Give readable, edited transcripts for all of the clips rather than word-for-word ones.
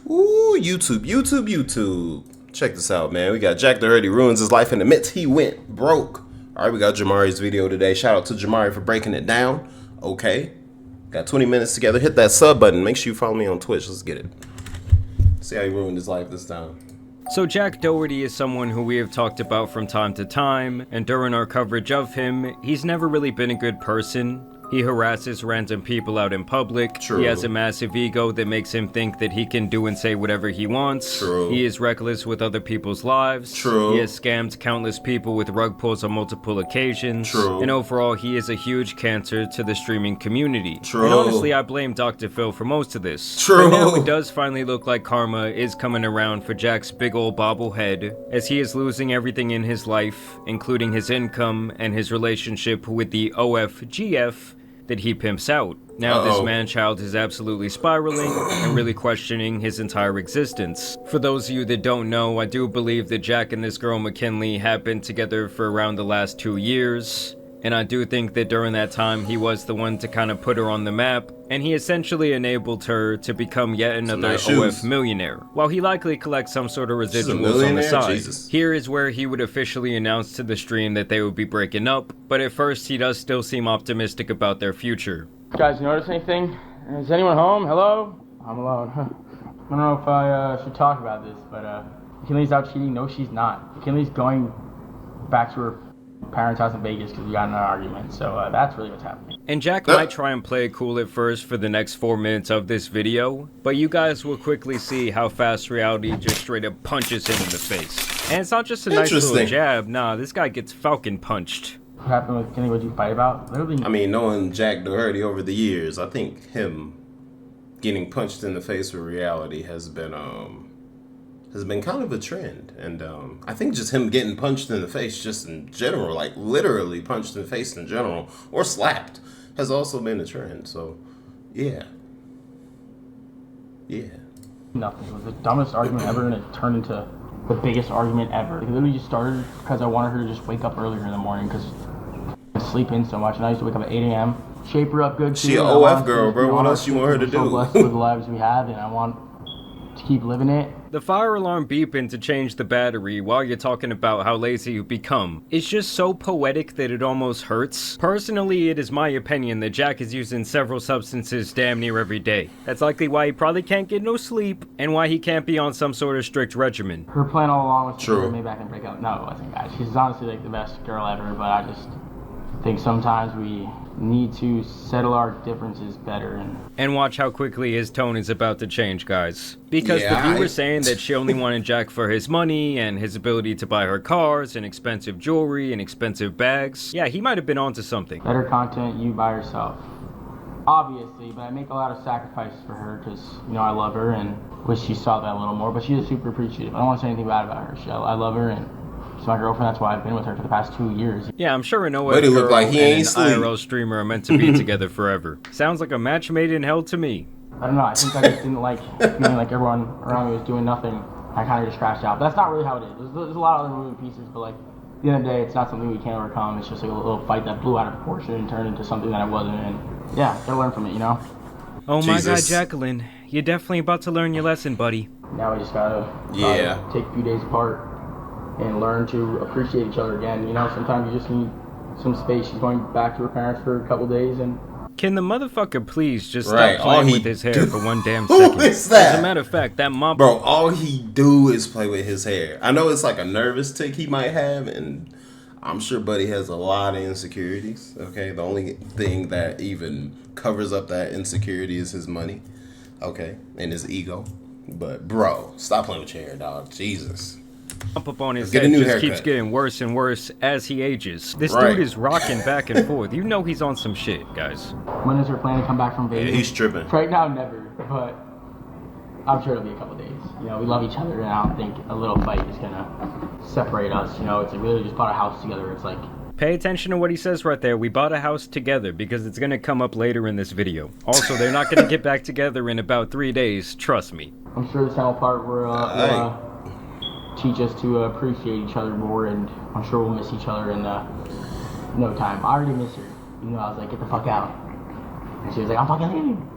Ooh, YouTube. Check this out, man. We got Jack Doherty ruins his life and admits he went broke. All right, we got Jamari's video today. Shout out to Jamari for breaking it down. Okay. Got 20 minutes together. Hit that sub button. Make sure you follow me on Twitch. Let's get it. See how he ruined his life this time. So Jack Doherty is someone who we have talked about from time to time, and during our coverage of him, he's never really been a good person. He harasses random people out in public. True. He has a massive ego that makes him think that he can do and say whatever he wants. True. He is reckless with other people's lives. True. He has scammed countless people with rug pulls on multiple occasions. True. And overall, he is a huge cancer to the streaming community. True. And honestly, I blame Dr. Phil for most of this. True. But now it does finally look like karma is coming around for Jack's big old bobblehead, as he is losing everything in his life, including his income and his relationship with the OFGF that he pimps out. Now this man-child is absolutely spiraling and really questioning his entire existence. For those of you that don't know, I do believe that Jack and this girl McKinley have been together for around the last 2 years. And I do think that during that time, he was the one to kind of put her on the map, and he essentially enabled her to become yet another OF millionaire. While he likely collects some sort of residuals on the side, Jesus. Here is where he would officially announce to the stream that they would be breaking up, but at first he does still seem optimistic about their future. Guys, notice anything? Is anyone home? Hello? I'm alone. I don't know if I should talk about this, but McKinley's out cheating. No, she's not. McKinley's going back to her parents' house in Vegas because we got in an argument, so that's really what's happening. And Jack might try and play it cool at first for the next 4 minutes of this video, but you guys will quickly see how fast reality just straight up punches him in the face. And it's not just a nice little jab, nah, this guy gets falcon punched. What happened with McKinley? What'd you fight about? Literally. I mean, knowing Jack Doherty over the years, I think him getting punched in the face with reality has been kind of a trend. And I think just him getting punched in the face just in general, like literally punched in the face in general, or slapped, has also been a trend. So, yeah. Nothing. It was the dumbest argument ever, and it turned into the biggest argument ever. It literally just started because I wanted her to just wake up earlier in the morning because I sleep in so much, and I used to wake up at 8 a.m. Shape her up good. She an OF girl, bro. What else you want her to do? So blessed with the lives we have, and I want to keep living it. The fire alarm beeping to change the battery while you're talking about how lazy you've become is just so poetic that it almost hurts. Personally, it is my opinion that Jack is using several substances damn near every day. That's likely why he probably can't get no sleep and why he can't be on some sort of strict regimen. Her plan all along was to maybe I can break up. No, it wasn't, guys. She's honestly like the best girl ever, but I just think sometimes we need to settle our differences better and watch how quickly his tone is about to change, guys. Because the viewer saying that she only wanted Jack for his money and his ability to buy her cars and expensive jewelry and expensive bags, yeah, he might have been onto something. Better content you by yourself, obviously, but I make a lot of sacrifices for her because, you know, I love her and wish she saw that a little more, but she is super appreciative. I don't want to say anything bad about her. I love her, and she's my girlfriend. That's why I've been with her for the past 2 years. Yeah, I'm sure an OF girl like and an IRL streamer are meant to be together forever. Sounds like a match made in hell to me. I don't know. I think I just didn't like feeling like everyone around me was doing nothing. I kind of just crashed out. But that's not really how it is. There's a lot of other moving pieces, but like at the end of the day, it's not something we can't overcome. It's just like a little fight that blew out of proportion and turned into something that I wasn't. And yeah, gotta learn from it, you know? Oh my God, Jacqueline. You're definitely about to learn your lesson, buddy. Now we just gotta take a few days apart and learn to appreciate each other again. You know, sometimes you just need some space. She's going back to her parents for a couple days, and can the motherfucker please just stop playing with his hair for one damn second? Who is that? As a matter of fact, that mop... Bro, all he do is play with his hair. I know it's like a nervous tick he might have, and I'm sure Buddy has a lot of insecurities, okay? The only thing that even covers up that insecurity is his money, okay? And his ego. But, bro, stop playing with your hair, dog. Jesus. Up on his head just keeps getting worse and worse as he ages. This dude is rocking back and forth. You know he's on some shit, guys. When is her plan to come back from Vegas? Yeah, he's tripping. Right now, never, but I'm sure it'll be a couple days. You know, we love each other, and I don't think a little fight is gonna separate us. You know, it's like we really just bought a house together. It's like... Pay attention to what he says right there. We bought a house together because it's gonna come up later in this video. Also, they're not gonna get back together in about 3 days. Trust me. I'm sure this whole part will teach us to appreciate each other more, and I'm sure we'll miss each other in no time. I already miss her. You know, I was like, get the fuck out. And she was like, I'm fucking leaving.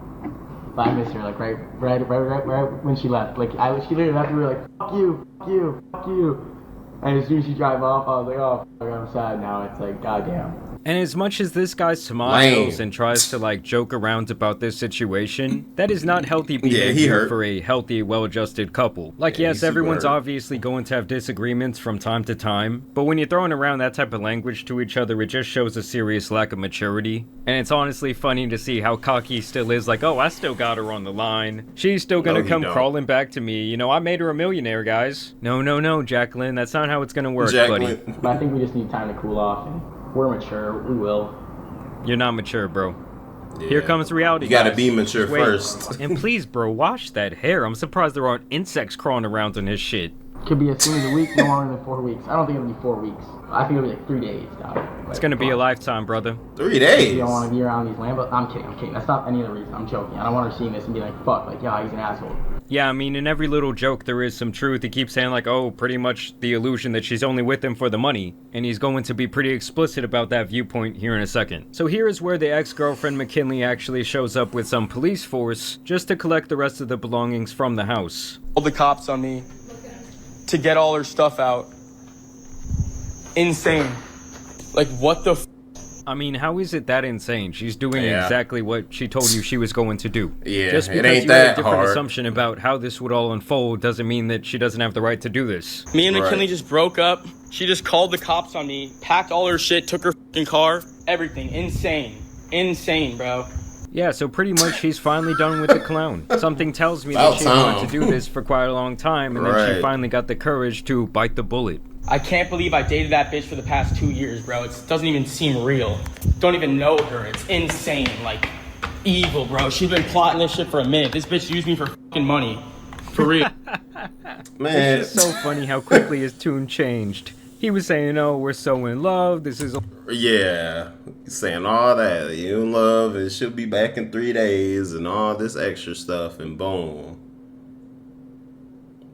But I missed her, like, right when she left. Like, she literally left, and we were like, fuck you. And as soon as she drive off, I was like, oh, fuck, I'm sad now. It's like, goddamn. And as much as this guy smiles and tries to like joke around about this situation, that is not healthy behavior for a healthy, well-adjusted couple. Like, yes, everyone's obviously going to have disagreements from time to time, but when you're throwing around that type of language to each other, it just shows a serious lack of maturity. And it's honestly funny to see how cocky he still is, like, oh, I still got her on the line. She's still gonna come crawling back to me. You know, I made her a millionaire, guys. No, Jacqueline, that's not how it's gonna work, buddy. But I think we just need time to cool off, and we're mature. We will. You're not mature, bro. Yeah. Here comes reality. You gotta be mature first. And please, bro, wash that hair. I'm surprised there aren't insects crawling around on his shit. Could be as soon as a week, no longer than 4 weeks. I don't think it'll be 4 weeks. I think it'll be like 3 days, dog. It's gonna be a lifetime, brother. 3 days? You don't want to be around these Lambos. I'm kidding. That's not any of the reason. I'm joking. I don't want her seeing this and be like, fuck, like, yeah, he's an asshole. Yeah, I mean, in every little joke, there is some truth. He keeps saying, like, oh, pretty much the illusion that she's only with him for the money. And he's going to be pretty explicit about that viewpoint here in a second. So here is where the ex-girlfriend McKinley actually shows up with some police force just to collect the rest of the belongings from the house. Called the cops on me to get all her stuff out. Insane. Like, what the I mean, how is it that insane? She's doing exactly what she told you she was going to do. Yeah, just because it ain't you had a that different hard. assumption about how this would all unfold doesn't mean that she doesn't have the right to do this. Me and McKinley just broke up. She just called the cops on me, packed all her shit, took her fucking car, everything. Insane, bro. Yeah, so pretty much she's finally done with the clown. Something tells me that she wanted to do this for quite a long time, and then she finally got the courage to bite the bullet. I can't believe I dated that bitch for the past 2 years, bro. It doesn't even seem real. Don't even know her. It's insane. Like, evil, bro. She's been plotting this shit for a minute. This bitch used me for fucking money. For real. Man. It's just so funny how quickly his tune changed. He was saying, oh, we're so in love. This is... Yeah. He's saying all that. You in love and she'll be back in 3 days and all this extra stuff. And boom.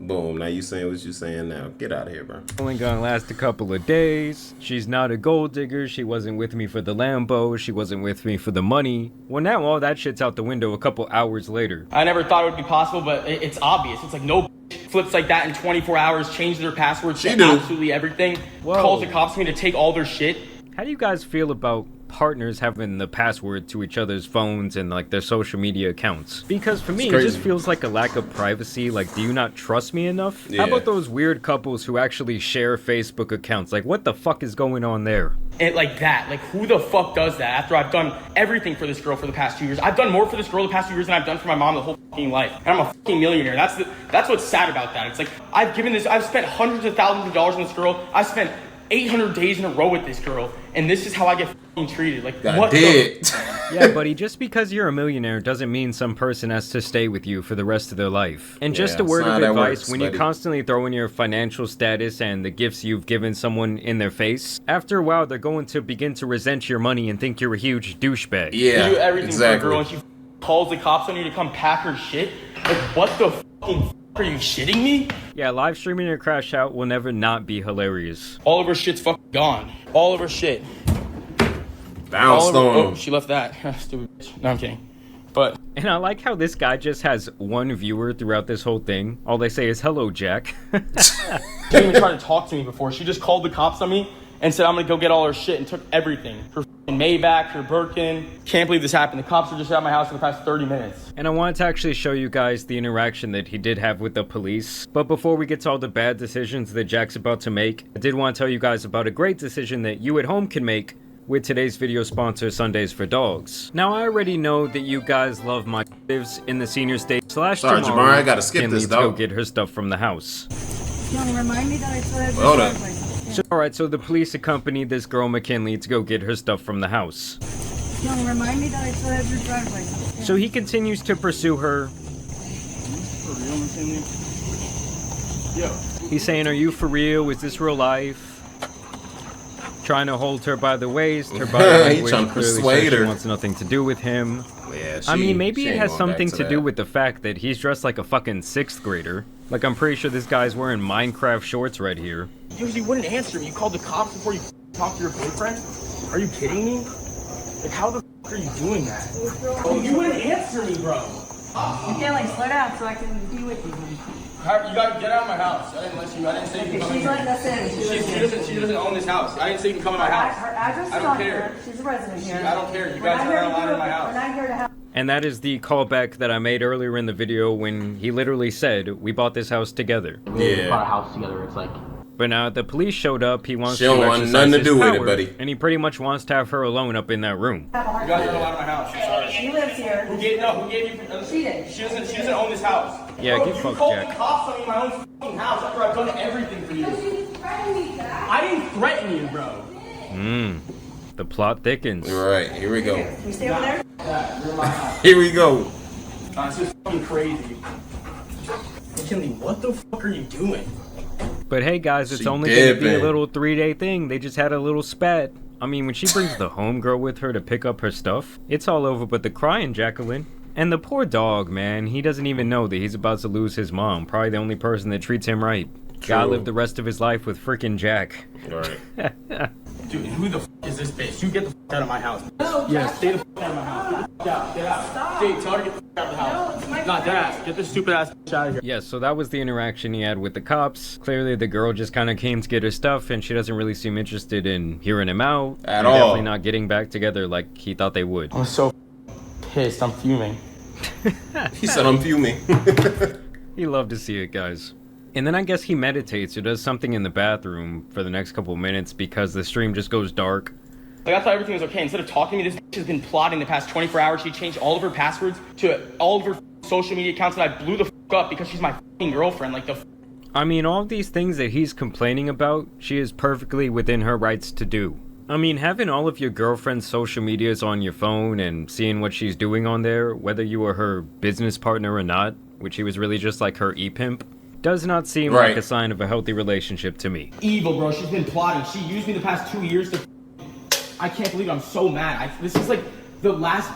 Boom, now you saying what you saying now. Get out of here, bro. Only gonna last a couple of days. She's not a gold digger. She wasn't with me for the Lambo. She wasn't with me for the money. Well, now all that shit's out the window a couple hours later. I never thought it would be possible, but it's obvious. It's like no flips like that in 24 hours, changes their passwords, she absolutely everything. Whoa. Calls the cops on me to take all their shit. How do you guys feel about partners having the password to each other's phones and like their social media accounts? Because for me, it just feels like a lack of privacy. Like, do you not trust me enough? Yeah. How about those weird couples who actually share Facebook accounts? Like, what the fuck is going on there? And like that, like who the fuck does that after I've done everything for this girl for the past 2 years? I've done more for this girl the past 2 years than I've done for my mom the whole fucking life. And I'm a fucking millionaire. That's what's sad about that. It's like, I've spent hundreds of thousands of dollars on this girl. I've spent 800 days in a row with this girl, and this is how I get fucking treated. Like, what Yeah, buddy, just because you're a millionaire doesn't mean some person has to stay with you for the rest of their life. And just a word of advice, when you constantly throw in your financial status and the gifts you've given someone in their face, after a while they're going to begin to resent your money and think you're a huge douchebag. Yeah, you do everything for a girl, and she calls the cops on you to come pack her shit. Like, what the fucking are you shitting me? Yeah, live streaming your crash out will never not be hilarious. All of her shit's fucking gone. All of her shit. Bounced on him. Oh, she left that. Stupid bitch. No, I'm kidding. But... And I like how this guy just has one viewer throughout this whole thing. All they say is, hello, Jack. She didn't even try to talk to me before. She just called the cops on me and said I'm gonna go get all her shit and took everything. Her fucking Maybach, her Birkin. Can't believe this happened. The cops were just at my house for the past 30 minutes. And I wanted to actually show you guys the interaction that he did have with the police. But before we get to all the bad decisions that Jack's about to make, I did want to tell you guys about a great decision that you at home can make with today's video sponsor, Sundays for Dogs. Now, I already know that you guys love my lives in the senior state / Sorry, Jamar, I gotta skip this, though. Go get her stuff from the house. You want to remind me that I still have your driver's license? So, alright, so the police accompanied this girl, McKinley, to go get her stuff from the house. You want to remind me that I still have your driver's license? Yeah. So he continues to pursue her. For real, McKinley? Yo. He's saying, are you for real? Is this real life? Trying to hold her by the waist. Her body language trying to clearly persuade says her. She wants nothing to do with him. Yeah, I mean, maybe it has something to do with the fact that he's dressed like a fucking 6th grader. Like, I'm pretty sure this guy's wearing Minecraft shorts right here. You usually wouldn't answer me. You called the cops before you talked to your boyfriend? Are you kidding me? Like, how the f are you doing that? Oh, you wouldn't answer me, bro. You can't like slow down so I can be with you. You gotta get out of my house. I didn't say you can come in She's here. letting us in. She doesn't own this house. I didn't say you can come in my house. Her address is I don't on care. here. She's a resident here. I don't care. You guys are not allowed in my house. We're not here to help. And that is the callback that I made earlier in the video when he literally said, we bought this house together. We bought a house together. It's like. But now the police showed up, he wants She to don't want exercise nothing to his do with it, power, buddy. and he pretty much wants to have her alone up in that room. You guys are not allowed in my house. I'm sorry. She lives here. Who gave you? She did. She doesn't own this house. Yeah, Bro, get you fucked, called Jack. the cops on me in my own fucking house after I've done everything for you. I didn't threaten you, bro. The plot thickens. Right, here we go. Can we stay over there? Yeah, you're in my house. Here we go. It's just fucking crazy. McKinley, what the fuck are you doing? But hey guys, it's She only gonna be a dipping. little 3-day thing. They just had a little spat. I mean, when she brings the homegirl with her to pick up her stuff, it's all over but the crying Jacqueline. And the poor dog, man, he doesn't even know that he's about to lose his mom. Probably the only person that treats him right. Gotta live the rest of his life with freaking Jack. Right. Dude, who the fuck is this bitch? You get the fuck out of my house. Yeah, stay the fuck out of my house. Get out. Stay, tell her to get the fuck out of the house. Not deadass. Get this stupid ass bitch out of here. Yeah, so that was the interaction he had with the cops. Clearly the girl just kind of came to get her stuff and she doesn't really seem interested in hearing him out. At and all. Definitely not getting back together like he thought they would. I'm so pissed. I'm fuming. He said I'm fuming. He loved to see it, guys. And then I guess he meditates or does something in the bathroom for the next couple minutes because the stream just goes dark. Like, I thought everything was okay. Instead of talking to me, this bitch has been plotting the past 24 hours. She changed all of her passwords to all of her social media accounts that I blew the fuck up because she's my fucking girlfriend. Like, the I mean, all of these things that he's complaining about, she is perfectly within her rights to do. I mean, having all of your girlfriend's social medias on your phone and seeing what she's doing on there, whether you were her business partner or not, which he was really just like her e-pimp, does not seem like a sign of a healthy relationship to me. evil, bro. She's been plotting. She used me the past 2 years to. I can't believe it. I'm so mad. This is like the last,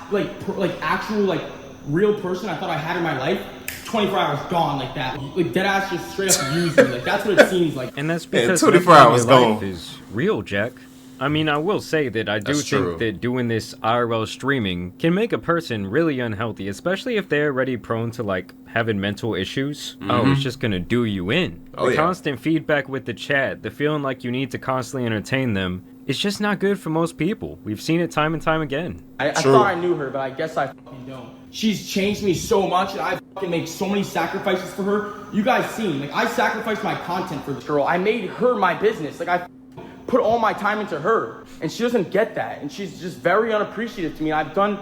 actual, real person I thought I had in my life. 24 hours gone like that. Like, deadass just straight up used me. Like, that's what it seems like. And that's because 24 nothing in hours your life gone. is real, Jack. I mean, I will say that I do That's think true. that doing this IRL streaming can make a person really unhealthy, especially if they're already prone to, like, having mental issues. Oh, it's just gonna do you in. Oh, The yeah. constant feedback with the chat, the feeling like you need to constantly entertain them, it's just not good for most people. We've seen it time and time again. I True. thought I knew her, but I guess I fucking don't. She's changed me so much, and I fucking make so many sacrifices for her. You guys seen, like, I sacrificed my content for this girl. I made her my business. Like, I put all my time into her, and she doesn't get that, and she's just very unappreciative to me. I've done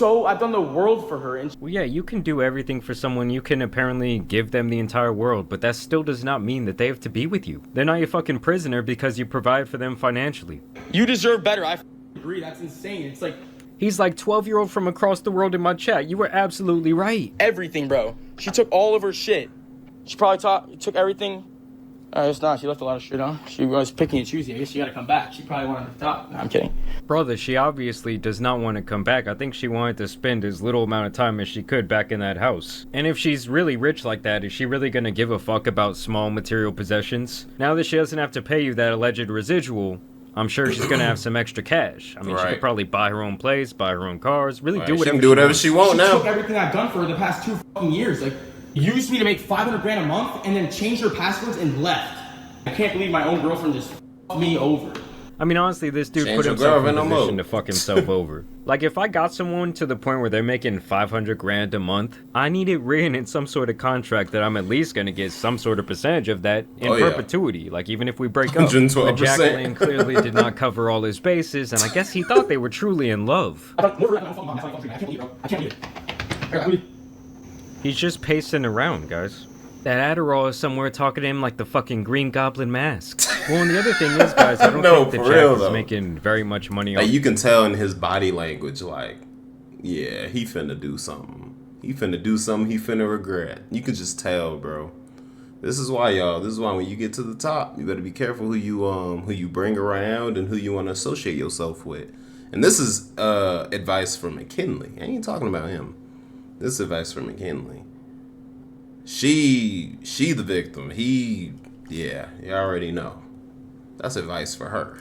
the world for her, and Well, yeah, you can do everything for someone. You can apparently give them the entire world, but that still does not mean that they have to be with you. They're not your fucking prisoner because you provide for them financially. you deserve better. I agree. That's insane. It's like He's like 12-year-old from across the world in my chat. You were absolutely right. everything, bro. She took all of her shit. She probably took everything. It's not. She left a lot of shit on. She was picking and choosing. I guess she got to come back. She probably wanted to stop. No, I'm kidding. Brother, she obviously does not want to come back. I think she wanted to spend as little amount of time as she could back in that house. And if she's really rich like that, is she really gonna give a fuck about small material possessions? Now that she doesn't have to pay you that alleged residual, I'm sure she's gonna have some extra cash. I mean, she Right. could probably buy her own place, buy her own cars, really do She whatever can do whatever wants. she want She now. took everything I've done for her the past 2 fucking years. Like, used me to make 500 grand a month and then changed her passwords and left. I can't believe my own girlfriend just fucked me over. I mean, honestly, this dude Change put your himself in girlfriend a no position more. to fuck himself over. Like, if I got someone to the point where they're making 500 grand a month, I need it written in some sort of contract that I'm at least gonna get some sort of percentage of that in Oh, yeah. perpetuity. Like, even if we break up. 112%. But Jacqueline clearly did not cover all his bases, and I guess he thought they were truly in love. I can't believe it. I can't believe it. I can't believe it. He's just pacing around, guys. That Adderall is somewhere talking to him like the fucking Green Goblin mask. Well, and the other thing is, guys, I don't No, think that for Jack real, is though. making very much money Like, on you can tell in his body language, like, yeah, he finna do something. He finna do something he finna regret. You can just tell, bro. This is why, y'all. This is why when you get to the top, you better be careful who you bring around and who you want to associate yourself with. And this is advice from McKinley. I ain't talking about him. This is advice from McKinley. She the victim. You already know. That's advice for her.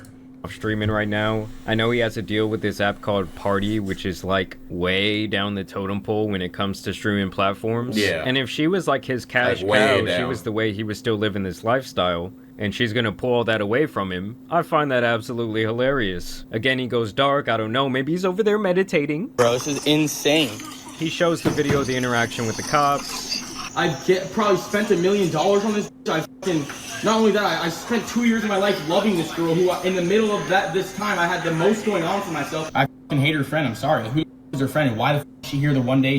streaming right now. I know he has a deal with this app called Party, which is like way down the totem pole when it comes to streaming platforms. Yeah. And if she was like his cash Like, way cow, she down. was the way he was still living this lifestyle, and she's gonna pull all that away from him, I find that absolutely hilarious. Again, he goes dark, I don't know, maybe he's over there meditating. Bro, this is insane. He shows the video of the interaction with the cops. I probably spent $1 million on this. I fucking, not only that, I spent 2 years of my life loving this girl who, in the middle of this time, I had the most going on for myself. I fucking hate her friend, I'm sorry. Who is her friend, and why the f is she here the one day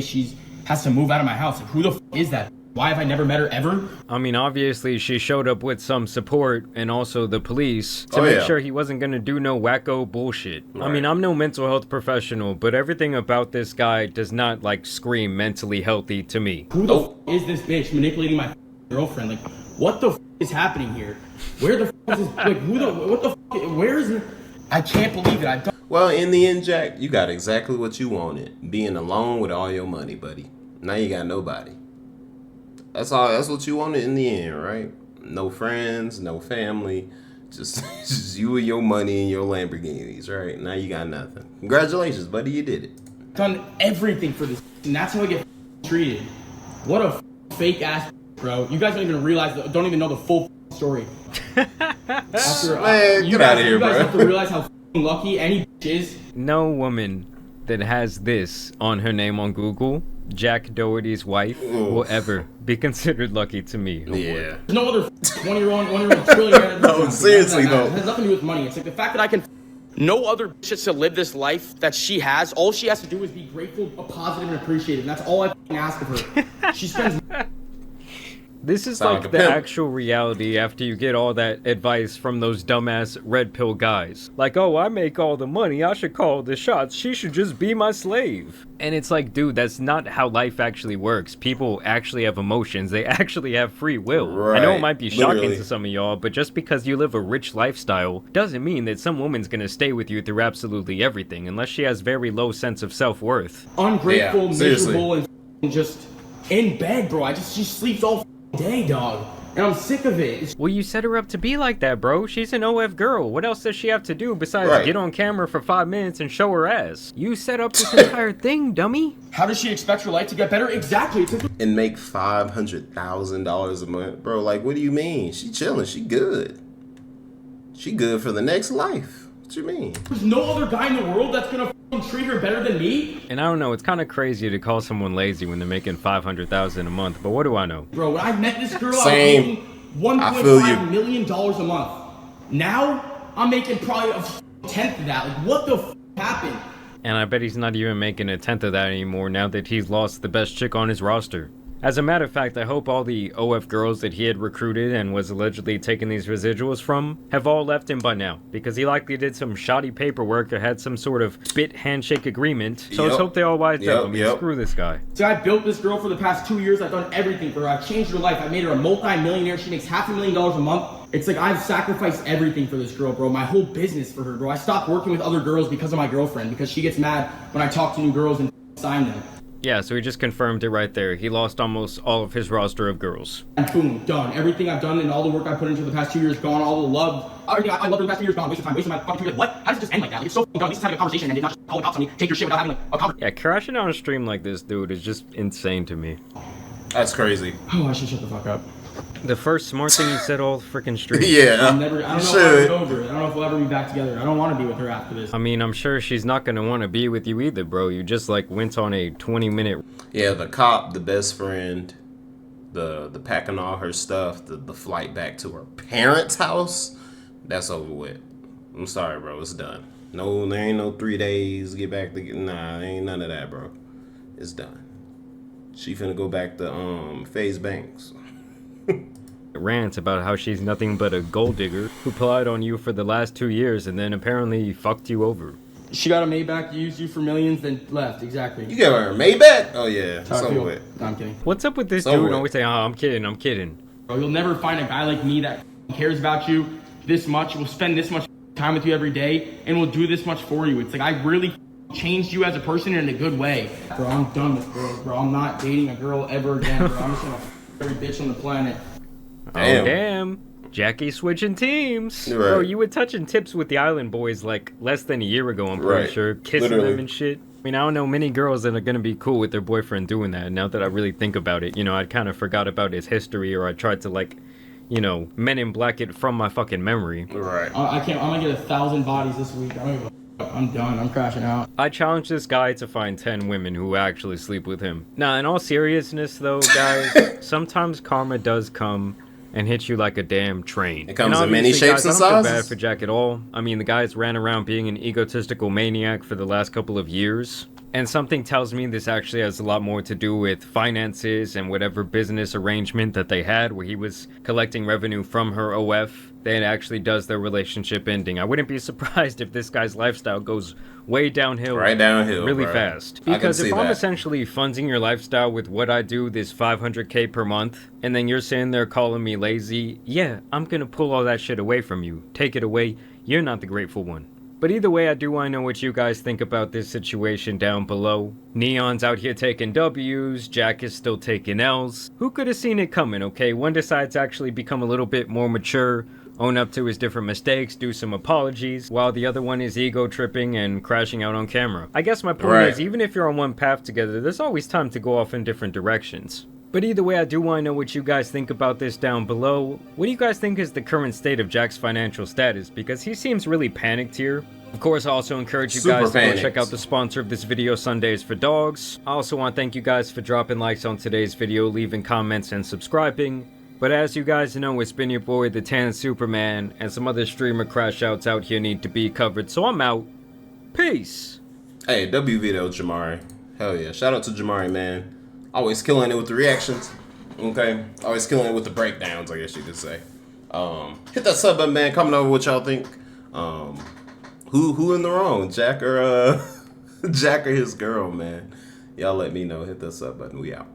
has to move out of my house? Like, who the f is that? Why have I never met her ever? I mean, obviously, she showed up with some support and also the police to Oh, make yeah. sure he wasn't gonna do no wacko bullshit. I Right. mean, I'm no mental health professional, but everything about this guy does not, like, scream mentally healthy to me. Who the f is this bitch manipulating my girlfriend? Like, what the f is happening here? Where the f is this? Like, what the f? Where is it? I can't believe it. I've done. Well, in the end, Jack, you got exactly what you wanted. Being alone with all your money, buddy. Now you got nobody. That's all. That's what you wanted in the end, right? No friends, no family, just you and your money and your Lamborghinis, right? Now you got nothing. Congratulations, buddy, you did it. Done everything for this, and that's how I get treated. What a fake ass, bro. You guys don't even realize, don't even know the full story. After, Man, you get guys, outta here, you guys bro. have to realize how lucky any bitch is. No woman that has this on her name on Google, Jack Doherty's wife, will ever be considered lucky to me. Yeah. There's no other 20-year-old trillionaire. No, seriously, though. It has nothing to do with money. It's like the fact that I can. No other bitch gets to live this life that she has. All she has to do is be grateful, positive, and appreciative. And that's all I ask of her. She spends. This is Sound like like a the pimp. actual reality after you get all that advice from those dumbass red pill guys. Like, oh, I make all the money, I should call the shots, she should just be my slave. And it's like, dude, that's not how life actually works. People actually have emotions, they actually have free will. I know it Right, might be shocking literally. to some of y'all, but just because you live a rich lifestyle doesn't mean that some woman's gonna stay with you through absolutely everything, unless she has very low sense of self-worth. Ungrateful, Yeah, seriously. miserable, and just in bed, bro. She sleeps all day, dog. And I'm sick of it. It's Well, you set her up to be like that, bro. She's an OF girl. What else does she have to do besides Right. get on camera for 5 minutes and show her ass? You set up this entire thing, dummy. how does she expect her life to get better? Exactly. It's like, And make $500,000 a month, bro. Like, what do you mean? She chilling. She good. She good for the next life. What you mean? there's no other guy in the world that's gonna treat her better than me. And I don't know, it's kind of crazy to call someone lazy when they're making $500,000 a month, but what do I know? Bro, when I met this girl, Same. I was making I feel you. $1.5 million a month. Now, I'm making probably a tenth of that. Like, what the happened? And I bet he's not even making a tenth of that anymore now that he's lost the best chick on his roster. As a matter of fact, I hope all the OF girls that he had recruited and was allegedly taking these residuals from have all left him by now, because he likely did some shoddy paperwork or had some sort of bit handshake agreement. So let's Yep. hope they all wised Yep, up. I mean, yep. screw this guy. So I built this girl for the past 2 years. I've done everything for her. I've changed her life. I made her a multi-millionaire. She makes $500,000 a month. It's like I've sacrificed everything for this girl, bro. My whole business for her, bro. I stopped working with other girls because of my girlfriend, because she gets mad when I talk to new girls and sign them. Yeah, so he just confirmed it right there. He lost almost all of his roster of girls. And boom, done. Everything I've done and all the work I put into the past 2 years gone. All the love, everything I love in the past 2 years gone. Wasted time, wasted my fucking 2 years. What? How does it just end like that? Like, it's so fucking done. At least having a conversation and did not just call the cops on me, take your shit without having like a conversation. Yeah, crashing on a stream like this, dude, is just insane to me. That's crazy. Oh, I should shut the fuck up. The first smart thing he said all freaking stream. Yeah. I don't know you if I'll should. be over. I don't know if we'll ever be back together. I don't want to be with her after this. I mean, I'm sure she's not gonna want to be with you either, bro. You just like went on a 20-minute. Yeah, the cop, the best friend, the packing all her stuff, the flight back to her parents' house, that's over with. I'm sorry, bro. It's done. No, there ain't no 3 days. Get back to nah. Ain't none of that, bro. It's done. She finna go back to FaZe Banks. Rants about how she's nothing but a gold digger who plied on you for the last 2 years and then apparently fucked you over. She got a Maybach, used you for millions, then left. Exactly. You gave her a Maybach? Oh yeah, it's How I over feel. with. No, I'm kidding. What's up with this So dude what? always saying, oh, I'm kidding. Bro, you'll never find a guy like me that cares about you this much, will spend this much time with you every day, and will do this much for you. It's like I really changed you as a person in a good way. Bro, I'm done with girls, bro. I'm not dating a girl ever again, bro. I'm just gonna every bitch on the planet. Damn. Oh, damn. Jackie switching teams. Right. Bro, you were touching tips with the Island Boys like less than a year ago, I'm pretty Right. sure. Kissing Literally. them and shit. I mean, I don't know many girls that are gonna be cool with their boyfriend doing that. Now that I really think about it, you know, I'd kind of forgot about his history, or I tried to, like, you know, Men in Black it from my fucking memory. Right. I can't. I'm gonna get 1,000 bodies this week. I'm done. I'm crashing out. I challenge this guy to find 10 women who actually sleep with him. Now, in all seriousness, though, guys, sometimes karma does come and hit you like a damn train. It comes And in many obviously, shapes guys, and I don't feel sizes. bad for Jack at all. I mean, the guy's ran around being an egotistical maniac for the last couple of years. And something tells me this actually has a lot more to do with finances and whatever business arrangement that they had where he was collecting revenue from her OF than it actually does their relationship ending. I wouldn't be surprised if this guy's lifestyle goes way downhill. Right downhill, Really bro. fast. I can Because see if I'm that. essentially funding your lifestyle with what I do, this 500K per month, and then you're sitting there calling me lazy, yeah, I'm gonna pull all that shit away from you. Take it away. You're not the grateful one. But either way, I do want to know what you guys think about this situation down below. Neon's out here taking W's, Jack is still taking L's. Who could have seen it coming, okay? One decides to actually become a little bit more mature, own up to his different mistakes, do some apologies, while the other one is ego tripping and crashing out on camera. I guess my point Right. is, even if you're on one path together, there's always time to go off in different directions. But either way, I do want to know what you guys think about this down below. What do you guys think is the current state of Jack's financial status? Because he seems really panicked here. Of course, I also encourage you Super guys to go panicked. check out the sponsor of this video, Sundays for Dogs. I also want to thank you guys for dropping likes on today's video, leaving comments, and subscribing. But as you guys know, it's been your boy, the Tan Superman, and some other streamer crash outs out here need to be covered, so I'm out. Peace! Hey, WV though, Jamari. Hell yeah. Shout out to Jamari, man. Always killing it with the reactions. Okay? Always killing it with the breakdowns, I guess you could say. Hit that sub button, man. Comment over what y'all think. Who in the wrong? Jack or Jack or his girl, man? Y'all let me know. Hit that sub button. We out.